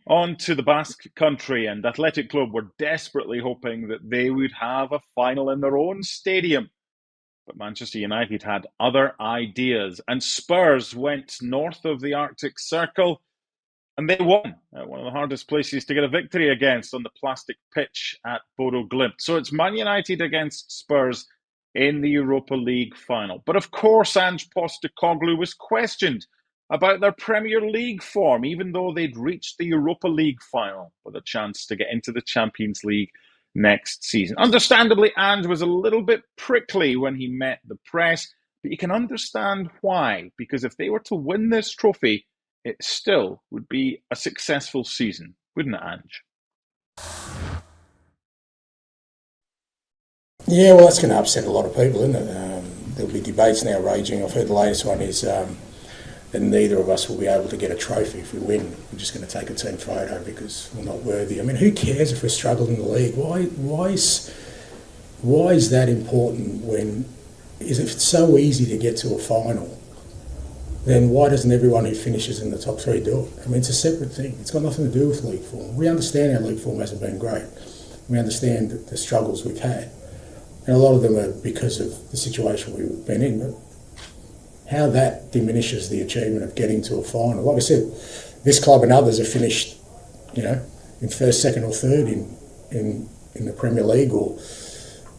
On to the Basque country, and Athletic Club were desperately hoping that they would have a final in their own stadium. But Manchester United had other ideas, and Spurs went north of the Arctic Circle and they won at one of the hardest places to get a victory against on the plastic pitch at Bodo Glimt. So it's Man United against Spurs in the Europa League final. But of course, Ange Postecoglou was questioned about their Premier League form, even though they'd reached the Europa League final with a chance to get into the Champions League next season. Understandably, Ange was a little bit prickly when he met the press, but you can understand why, because if they were to win this trophy, it still would be a successful season, wouldn't it, Ange? Yeah, well, that's going to upset a lot of people, isn't it? There'll be debates now raging. I've heard the latest one is that neither of us will be able to get a trophy if we win. We're just going to take a team photo because we're not worthy. I mean, who cares if we're struggling in the league? Why is that important when, if it's so easy to get to a final, then why doesn't everyone who finishes in the top three do it? I mean, it's a separate thing. It's got nothing to do with league form. We understand our league form hasn't been great. We understand the struggles we've had. And a lot of them are because of the situation we've been in. But how that diminishes the achievement of getting to a final. Like I said, this club and others have finished, in first, second or third in the Premier League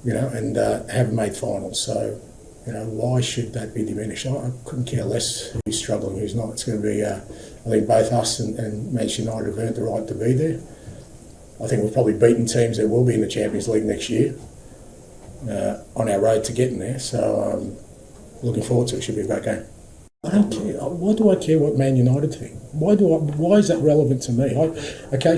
and haven't made finals. So, why should that be diminished? I couldn't care less who's struggling, who's not. It's going to be, I think both us and Manchester United have earned the right to be there. I think we've probably beaten teams that will be in the Champions League next year on our road to getting there. So looking forward to it. Should be a great game. I don't care. Why do I care what Man United think? Why is that relevant to me?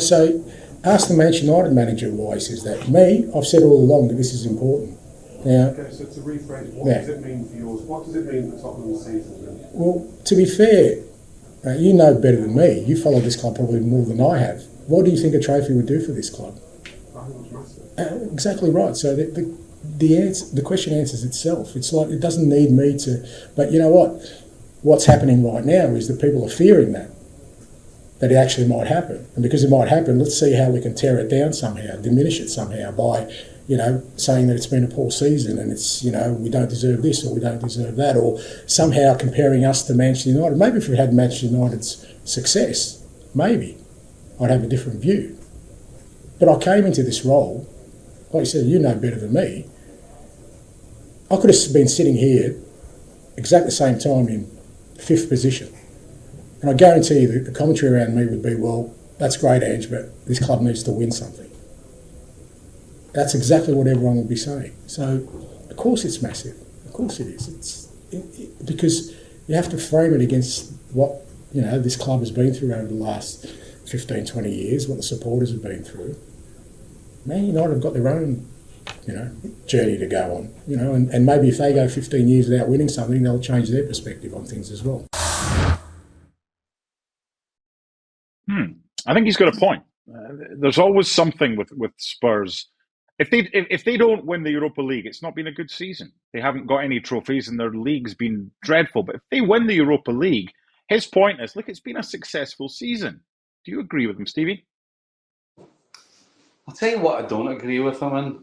So ask the Manchester United manager why he says that. Me, I've said all along that this is important. Now, okay, so to rephrase, what does it mean for yours? What does it mean for Tottenham's season then? Well, to be fair, you know better than me. You followed this club probably more than I have. What do you think a trophy would do for this club? I think it's massive. Exactly right. So the question answers itself. It's like it doesn't need me to. But you know what? What's happening right now is that people are fearing that it actually might happen, and because it might happen, let's see how we can tear it down somehow, diminish it somehow by saying that it's been a poor season and it's, we don't deserve this or we don't deserve that, or somehow comparing us to Manchester United. Maybe if we had Manchester United's success, maybe I'd have a different view. But I came into this role, like you said, you know better than me. I could have been sitting here exactly the same time in fifth position. And I guarantee you that the commentary around me would be, well, that's great, Ange, but this club needs to win something. That's exactly what everyone will be saying. So, of course it's massive. Of course it is. Because you have to frame it against what, this club has been through over the last 15, 20 years, what the supporters have been through. Man United have got their own, journey to go on, and maybe if they go 15 years without winning something, they'll change their perspective on things as well. I think he's got a point. There's always something with Spurs. If they don't win the Europa League, it's not been a good season. They haven't got any trophies and their league's been dreadful. But if they win the Europa League, his point is, look, it's been a successful season. Do you agree with him, Stevie? I'll tell you what I don't agree with him in.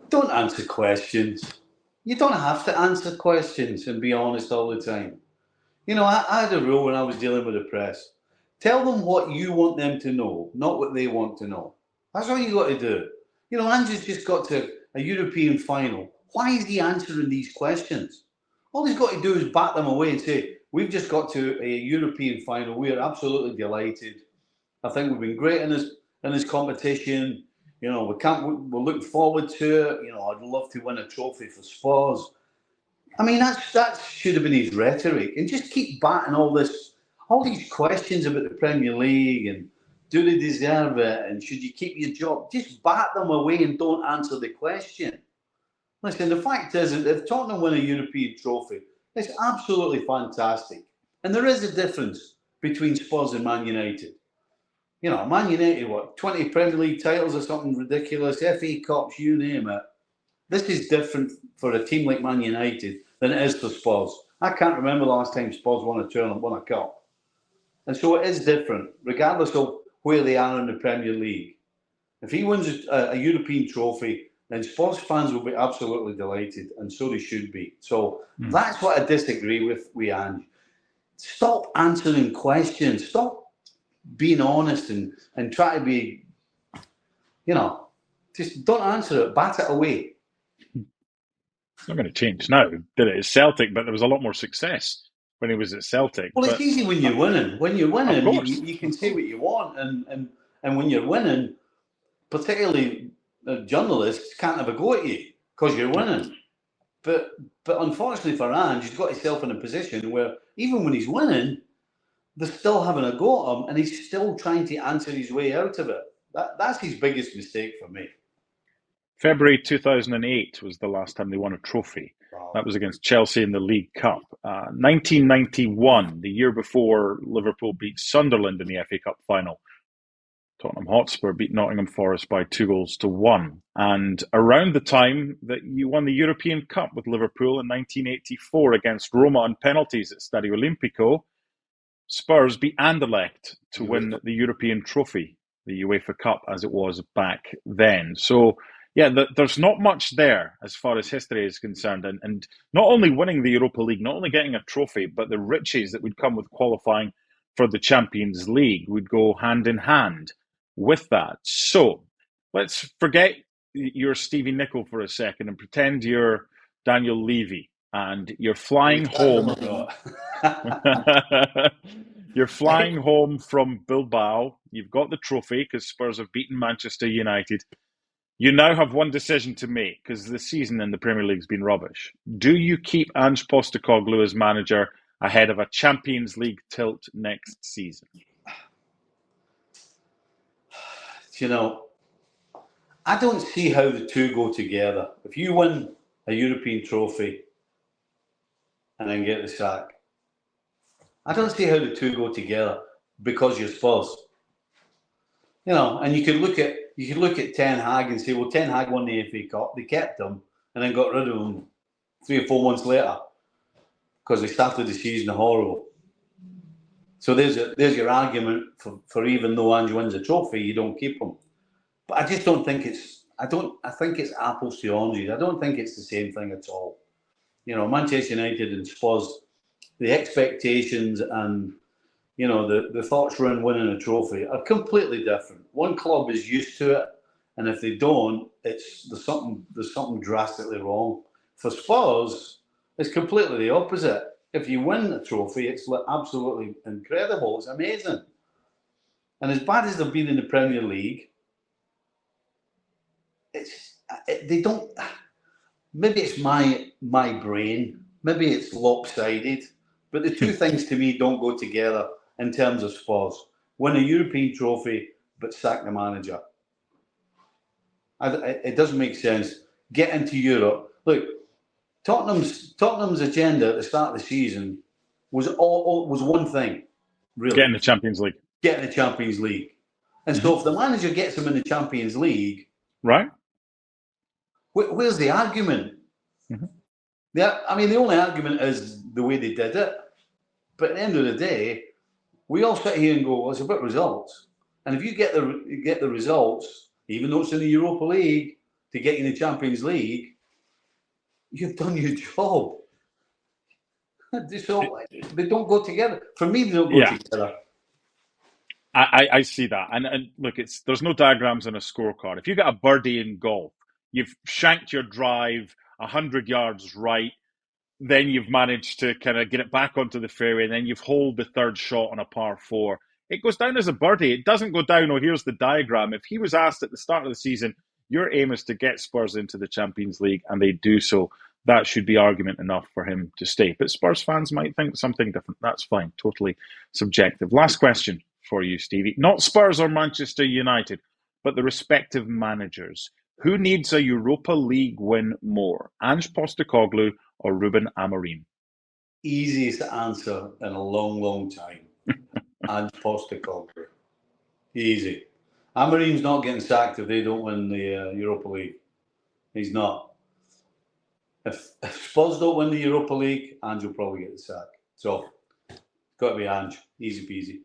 Don't answer questions. You don't have to answer questions and be honest all the time. I had a rule when I was dealing with the press. Tell them what you want them to know, not what they want to know. That's all you got to do. Ange's just got to a European final. Why is he answering these questions? All he's got to do is bat them away and say, we've just got to a European final. We are absolutely delighted. I think we've been great in this competition. We're looking forward to it. I'd love to win a trophy for Spurs. I mean, that should have been his rhetoric. And just keep batting all these questions about the Premier League and do they deserve it and should you keep your job? Just bat them away and don't answer the question. Listen, the fact is that if Tottenham win a European trophy, it's absolutely fantastic. And there is a difference between Spurs and Man United. Man United, 20 Premier League titles or something ridiculous, FA Cups, you name it. This is different for a team like Man United than it is for Spurs. I can't remember the last time Spurs won a tournament, won a cup. And so it is different, regardless of where they are in the Premier League. If he wins a European trophy, then Spurs fans will be absolutely delighted, and so they should be. So that's what I disagree with Ange. Stop answering questions. Stop being honest and try to be, just don't answer it. Bat it away. It's not going to change now. Did it at Celtic, but there was a lot more success when he was at Celtic. Well, it's easy when you're winning. When you're winning, you can say what you want, and when you're winning, particularly journalists can't have a go at you because you're winning. But unfortunately for Ange, he's got himself in a position where even when he's winning, they're still having a go at him, and he's still trying to answer his way out of it. That's his biggest mistake for me. February 2008 was the last time they won a trophy. Wow. That was against Chelsea in the League Cup. 1991, the year before Liverpool beat Sunderland in the FA Cup final. Tottenham Hotspur beat Nottingham Forest by 2-1. And around the time that you won the European Cup with Liverpool in 1984 against Roma on penalties at Stadio Olimpico, Spurs beat Anderlecht to win the European trophy, the UEFA Cup as it was back then. So, yeah, there's not much there as far as history is concerned. And not only winning the Europa League, not only getting a trophy, but the riches that would come with qualifying for the Champions League would go hand in hand with that. So let's forget you're Stevie Nicol for a second and pretend you're Daniel Levy and you're flying home. You're flying home from Bilbao. You've got the trophy because Spurs have beaten Manchester United. You now have one decision to make because the season in the Premier League has been rubbish. Do you keep Ange Postecoglou as manager ahead of a Champions League tilt next season? I don't see how the two go together. If you win a European trophy and then get the sack, I don't see how the two go together because you're Spurs. And you could look at Ten Hag and say, well, Ten Hag won the FA Cup, they kept him and then got rid of him 3 or 4 months later because they started the season horrible. So there's your argument for even though Ange wins a trophy, you don't keep him. But I just don't think I think it's apples to oranges. I don't think it's the same thing at all. Manchester United and Spurs, the expectations and the thoughts around winning a trophy are completely different. One club is used to it, and if they don't, there's something drastically wrong. For Spurs, it's completely the opposite. If you win a trophy, it's absolutely incredible. It's amazing. And as bad as they've been in the Premier League, they don't. Maybe it's my brain. Maybe it's lopsided. But the two things to me don't go together in terms of Spurs. Win a European trophy, but sack the manager. It doesn't make sense. Get into Europe. Look, Tottenham's agenda at the start of the season was one thing, really. Getting the Champions League. Getting the Champions League. And so if the manager gets them in the Champions League... Right. Where's the argument? Mm-hmm. The only argument is the way they did it. But at the end of the day, we all sit here and go, well, it's about results. And if you get the results, even though it's in the Europa League, to get you in the Champions League, you've done your job. So they don't go together. For me, they don't go together. I see that. And look, there's no diagrams on a scorecard. If you get a birdie in golf, you've shanked your drive 100 yards right, then you've managed to kind of get it back onto the fairway, and then you've holed the third shot on a par 4. It goes down as a birdie. It doesn't go down, here's the diagram. If he was asked at the start of the season, your aim is to get Spurs into the Champions League, and they do so, that should be argument enough for him to stay. But Spurs fans might think something different. That's fine. Totally subjective. Last question for you, Stevie. Not Spurs or Manchester United, but the respective managers. Who needs a Europa League win more, Ange Postecoglou or Ruben Amorim? Easiest answer in a long, long time. Ange Postecoglou. Easy. Amorim's not getting sacked if they don't win the Europa League. He's not. If Spurs don't win the Europa League, Ange will probably get the sack. So, it's got to be Ange. Easy peasy.